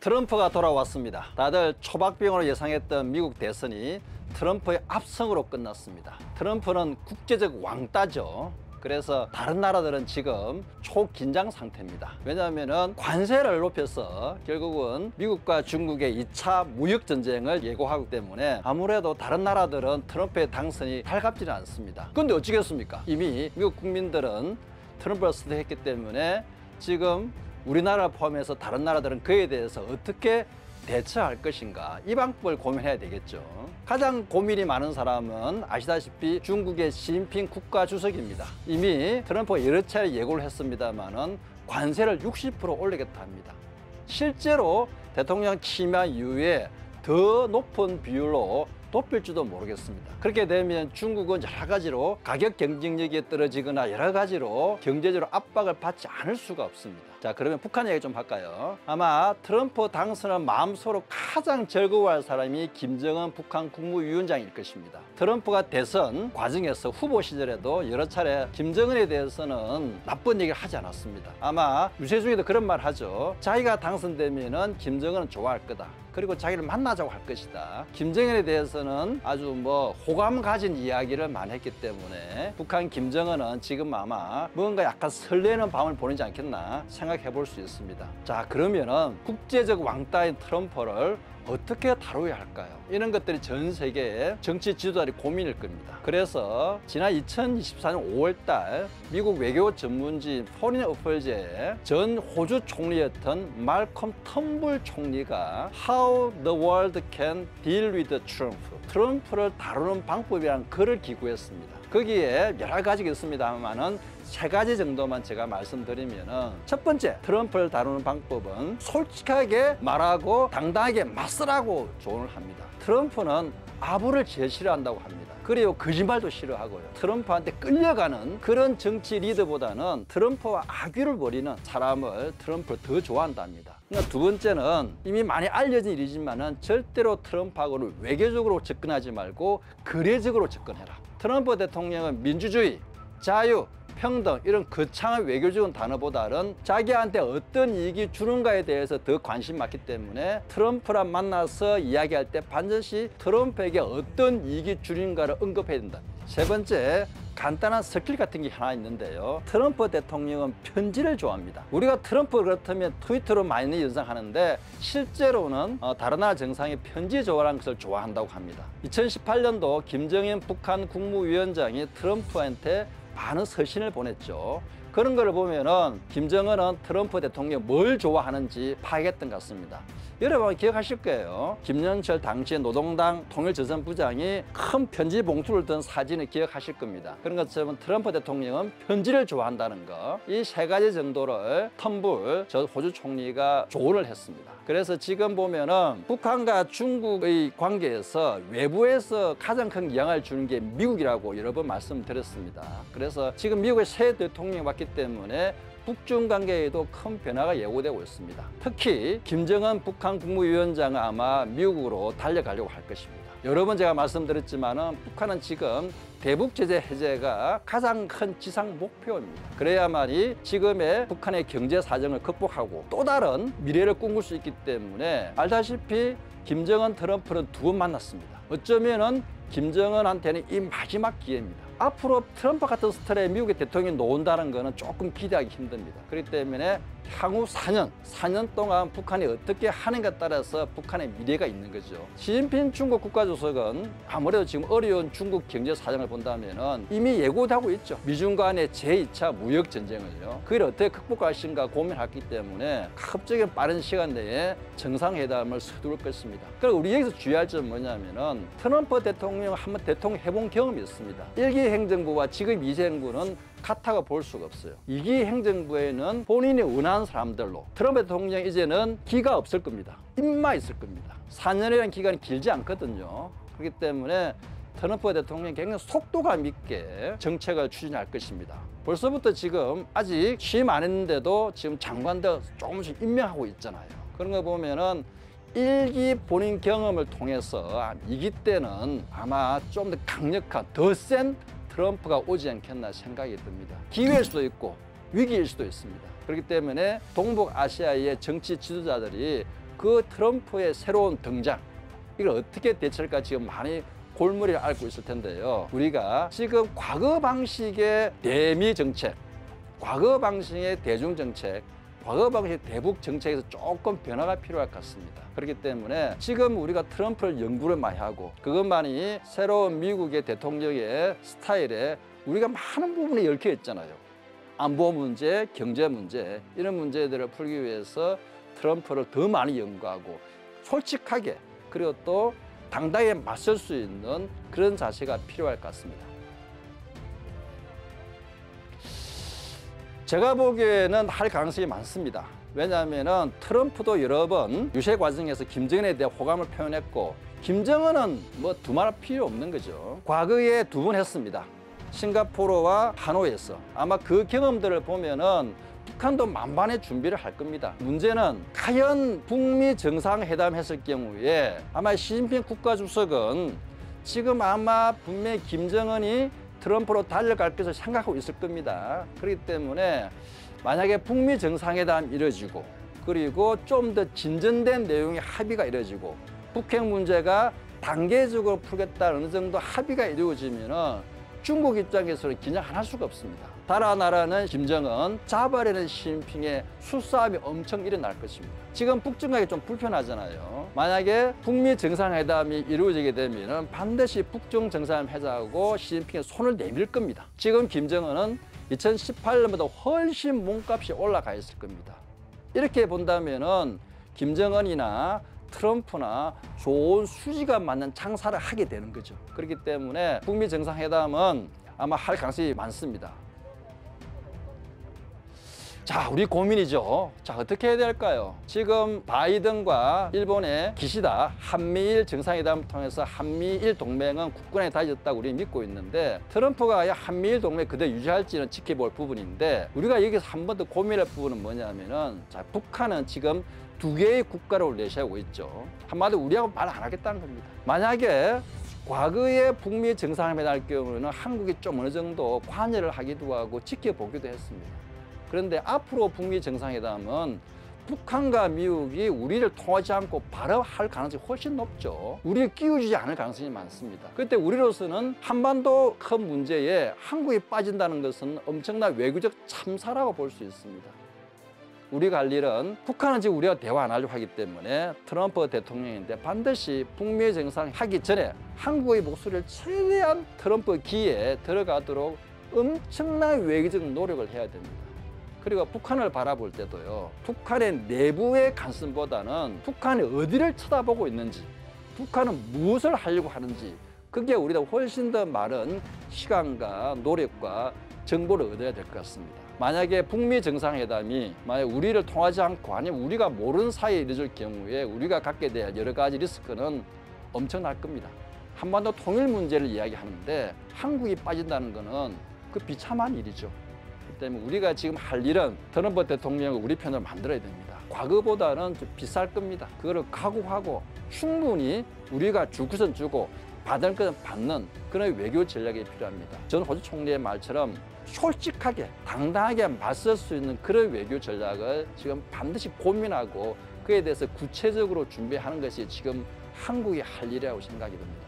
트럼프가 돌아왔습니다. 다들 초박빙으로 예상했던 미국 대선이 트럼프의 압승으로 끝났습니다. 트럼프는 국제적 왕따죠. 그래서 다른 나라들은 지금 초긴장 상태입니다. 왜냐하면 관세를 높여서 결국은 미국과 중국의 2차 무역전쟁을 예고하기 때문에 아무래도 다른 나라들은 트럼프의 당선이 달갑지는 않습니다. 그런데 어찌겠습니까? 이미 미국 국민들은 트럼프를 선택했기 때문에 지금 우리나라를 포함해서 다른 나라들은 그에 대해서 어떻게 대처할 것인가, 이 방법을 고민해야 되겠죠. 가장 고민이 많은 사람은 아시다시피 중국의 시진핑 국가주석입니다. 이미 트럼프가 여러 차례 예고를 했습니다마는 관세를 60% 올리겠다 합니다. 실제로 대통령 취임한 이후에 더 높은 비율로 높일지도 모르겠습니다. 그렇게 되면 중국은 여러 가지로 가격 경쟁력이 떨어지거나 여러 가지로 경제적으로 압박을 받지 않을 수가 없습니다. 자, 그러면 북한 얘기 좀 할까요? 아마 트럼프 당선을 마음속으로 가장 즐거워할 사람이 김정은 북한 국무위원장일 것입니다. 트럼프가 대선 과정에서 후보 시절에도 여러 차례 김정은에 대해서는 나쁜 얘기를 하지 않았습니다. 아마 유세중에도 그런 말 하죠. 자기가 당선되면은 김정은은 좋아할 거다. 그리고 자기를 만나자고 할 것이다. 김정은에 대해서는 아주 호감 가진 이야기를 많이 했기 때문에 북한 김정은은 지금 아마 뭔가 약간 설레는 밤을 보내지 않겠나 생각해 볼 수 있습니다. 자, 그러면은 국제적 왕따인 트럼프를 어떻게 다루어야 할까요? 이런 것들이 전 세계의 정치 지도자들이 고민일 겁니다. 그래서 지난 2024년 5월달 미국 외교 전문지인 포린 어플즈의 전 호주 총리였던 말콤 텀블 총리가 How the World Can Deal with Trump, 트럼프를 다루는 방법이라는 글을 기고했습니다. 거기에 여러 가지가 있습니다만은 3가지 정도만 제가 말씀드리면은, 첫 번째, 트럼프를 다루는 방법은 솔직하게 말하고 당당하게 맞서라고 조언을 합니다. 트럼프는 아부를 제일 싫어한다고 합니다. 그리고 거짓말도 싫어하고요. 트럼프한테 끌려가는 그런 정치 리더보다는 트럼프와 악유를 벌이는 사람을 트럼프를 더 좋아한답니다. 그러니까 두 번째는 이미 많이 알려진 일이지만은 절대로 트럼프하고는 외교적으로 접근하지 말고 거래적으로 접근해라. 트럼프 대통령은 민주주의, 자유, 평등 이런 거창한 외교적인 단어보다는 자기한테 어떤 이익이 주는가에 대해서 더 관심 많기 때문에 트럼프랑 만나서 이야기할 때 반드시 트럼프에게 어떤 이익이 주는가를 언급해야 된다. 세 번째, 간단한 스킬 같은 게 하나 있는데요. 트럼프 대통령은 편지를 좋아합니다. 우리가 트럼프 그렇다면 트위터로 많이 연상하는데 실제로는 다른 나라 정상이 편지 좋아하는 것을 좋아한다고 합니다. 2018년도 김정인 북한 국무위원장이 트럼프한테 많은 서신을 보냈죠. 그런 걸 보면은 김정은은 트럼프 대통령 뭘 좋아하는지 파악했던 것 같습니다. 여러분 기억하실 거예요. 김영철 당시의 노동당 통일조선부장이 큰 편지 봉투를 든 사진을 기억하실 겁니다. 그런 것처럼 트럼프 대통령은 편지를 좋아한다는 거, 이 3가지 정도를 텀블 저 호주 총리가 조언을 했습니다. 그래서 지금 보면은 북한과 중국의 관계에서 외부에서 가장 큰 영향을 주는 게 미국이라고 여러 번 말씀드렸습니다. 그래서 지금 미국의 새 대통령이 왔기 때문에 북중 관계에도 큰 변화가 예고되고 있습니다. 특히 김정은 북한 국무위원장은 아마 미국으로 달려가려고 할 것입니다. 여러 번 제가 말씀드렸지만은 북한은 지금 대북 제재 해제가 가장 큰 지상 목표입니다. 그래야만이 지금의 북한의 경제 사정을 극복하고 또 다른 미래를 꿈꿀 수 있기 때문에, 알다시피 김정은 트럼프는 2번 만났습니다. 어쩌면은 김정은한테는 이 마지막 기회입니다. 앞으로 트럼프 같은 스타일의 미국의 대통령이 나온다는 것은 조금 기대하기 힘듭니다. 그렇기 때문에 향후 4년 동안 북한이 어떻게 하는가에 따라서 북한의 미래가 있는 거죠. 시진핑 중국 국가주석은 아무래도 지금 어려운 중국 경제 사정을 본다면 이미 예고하고 있죠. 미중 간의 제2차 무역 전쟁을요. 그걸 어떻게 극복할 것인가 고민했기 때문에 가급적인 빠른 시간 내에 정상회담을 서두를 것입니다. 그리고 우리 여기서 주의할 점은 뭐냐면은 트럼프 대통령 한번 대통령 해본 경험이 있습니다. 1기 행정부와 지금 2기 행정부는 같다고 볼 수가 없어요. 2기 행정부에는 본인이 원하는 사람들로, 트럼프 대통령 이제는 기가 없을 겁니다. 입만 있을 겁니다. 4년이라는 기간이 길지 않거든요. 그렇기 때문에 트럼프 대통령이 굉장히 속도감 있게 정책을 추진할 것입니다. 벌써부터 지금 아직 취임 안 했는데도 지금 장관들 조금씩 임명하고 있잖아요. 그런 거 보면은 1기 본인 경험을 통해서 2기 때는 아마 좀 더 강력한, 더 센 트럼프가 오지 않겠나 생각이 듭니다. 기회일 수도 있고 위기일 수도 있습니다. 그렇기 때문에 동북아시아의 정치 지도자들이 그 트럼프의 새로운 등장, 이걸 어떻게 대처할까 지금 많이 골머리를 앓고 있을 텐데요. 우리가 지금 과거 방식의 대미 정책, 과거 방식의 대중 정책, 과거 방식의 대북 정책에서 조금 변화가 필요할 것 같습니다. 그렇기 때문에 지금 우리가 트럼프를 연구를 많이 하고 그것만이 새로운 미국의 대통령의 스타일에 우리가 많은 부분이 얽혀 있잖아요. 안보 문제, 경제 문제, 이런 문제들을 풀기 위해서 트럼프를 더 많이 연구하고 솔직하게 그리고 또 당당하게 맞설 수 있는 그런 자세가 필요할 것 같습니다. 제가 보기에는 할 가능성이 많습니다. 왜냐하면 트럼프도 여러 번 유세 과정에서 김정은에 대한 호감을 표현했고 김정은은 뭐 두말할 필요 없는 거죠. 과거에 2번 했습니다. 싱가포르와 하노이에서. 아마 그 경험들을 보면은 북한도 만반의 준비를 할 겁니다. 문제는 과연 북미 정상회담 했을 경우에 아마 시진핑 국가주석은 지금 아마 분명히 김정은이 트럼프로 달려갈 것을 생각하고 있을 겁니다. 그렇기 때문에 만약에 북미 정상회담이 이루어지고 그리고 좀 더 진전된 내용의 합의가 이루어지고 북핵 문제가 단계적으로 풀겠다 어느 정도 합의가 이루어지면은 중국 입장에서는 긴장 안 할 수가 없습니다. 달아나라는 김정은, 잡아내는 시진핑의 수싸움이 엄청 일어날 것입니다. 지금 북중간이 좀 불편하잖아요. 만약에 북미 정상회담이 이루어지게 되면 반드시 북중 정상회담 하자고 시진핑의 손을 내밀 겁니다. 지금 김정은은 2018년보다 훨씬 몸값이 올라가 있을 겁니다. 이렇게 본다면은 김정은이나 트럼프나 좋은 수지가 맞는 장사를 하게 되는 거죠. 그렇기 때문에 북미 정상회담은 아마 할 가능성이 많습니다. 자, 우리 고민이죠. 자, 어떻게 해야 될까요? 지금 바이든과 일본의 기시다 한미일 정상회담을 통해서 한미일 동맹은 굳건하게 다졌다고 우리는 믿고 있는데 트럼프가 한미일 동맹 그대로 유지할지는 지켜볼 부분인데 우리가 여기서 한 번 더 고민할 부분은 뭐냐면은 자, 북한은 지금 2개의 국가를 내세우고 있죠. 한마디로 우리하고 말 안 하겠다는 겁니다. 만약에 과거에 북미 정상회담 할 경우에는 한국이 좀 어느 정도 관여를 하기도 하고 지켜보기도 했습니다. 그런데 앞으로 북미 정상회담은 북한과 미국이 우리를 통하지 않고 바로 할 가능성이 훨씬 높죠. 우리를 끼워주지 않을 가능성이 많습니다. 그때 우리로서는 한반도 큰 문제에 한국이 빠진다는 것은 엄청난 외교적 참사라고 볼 수 있습니다. 우리가 할 일은 북한은 지금 우리가 대화 안 하려고 하기 때문에 트럼프 대통령인데 반드시 북미 정상 하기 전에 한국의 목소리를 최대한 트럼프 기에 들어가도록 엄청난 외교적 노력을 해야 됩니다. 그리고 북한을 바라볼 때도요. 북한의 내부의 관심보다는 북한이 어디를 쳐다보고 있는지 북한은 무엇을 하려고 하는지 그게 우리가 훨씬 더 많은 시간과 노력과 정보를 얻어야 될 것 같습니다. 만약에 북미 정상회담이 만약 우리를 통하지 않고 아니면 우리가 모르는 사이에 이루어질 경우에 우리가 갖게 될 여러 가지 리스크는 엄청날 겁니다. 한반도 통일 문제를 이야기하는데 한국이 빠진다는 것은 그 비참한 일이죠. 그렇기 때문에 우리가 지금 할 일은 트럼프 대통령을 우리 편으로 만들어야 됩니다. 과거보다는 좀 비쌀 겁니다. 그거를 각오하고 충분히 우리가 줄 것은 주고 받을 것은 받는 그런 외교 전략이 필요합니다. 전 호주 총리의 말처럼 솔직하게 당당하게 맞설 수 있는 그런 외교 전략을 지금 반드시 고민하고 그에 대해서 구체적으로 준비하는 것이 지금 한국이 할 일이라고 생각이 듭니다.